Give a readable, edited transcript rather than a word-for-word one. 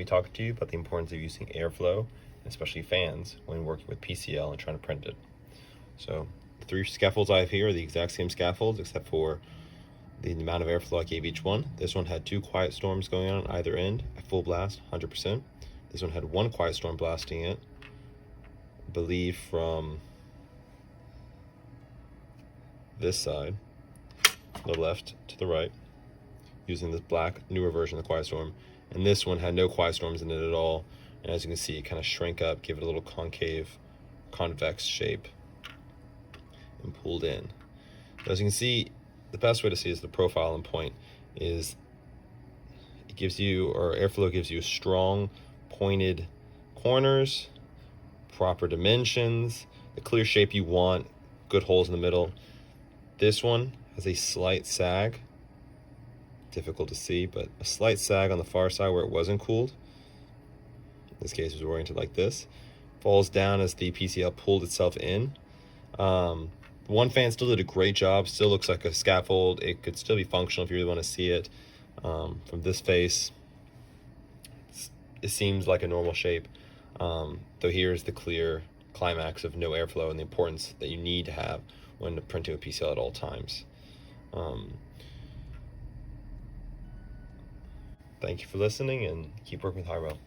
talking to you about the importance of using airflow, especially fans, when working with PCL and trying to print it. So the 3 scaffolds I have here are the exact same scaffolds, except for the amount of airflow I gave each one. This one had 2 quiet storms going on either end at full blast, 100%. This one had 1 quiet storm blasting it, I believe from this side, the left to the right, using this black, newer version of the quiet storm. And this one had no quiet storms in it at all. And as you can see, it kind of shrank up, give it a little concave, convex shape, and pulled in. So as you can see, the best way to see is the profile and point is it gives you, or airflow gives you strong pointed corners, proper dimensions, the clear shape you want, good holes in the middle. This one has a slight sag, difficult to see, but a slight sag on the far side where it wasn't cooled. In this case, it was oriented like this. Falls down as the PCL pulled itself in. One fan still did a great job, still looks like a scaffold. It could still be functional if you really want to see it. From this face, it seems like a normal shape, though here's the clear climax of no airflow and the importance that you need to have when printing with PCL at all times. Thank you for listening, and keep working with Hyrel.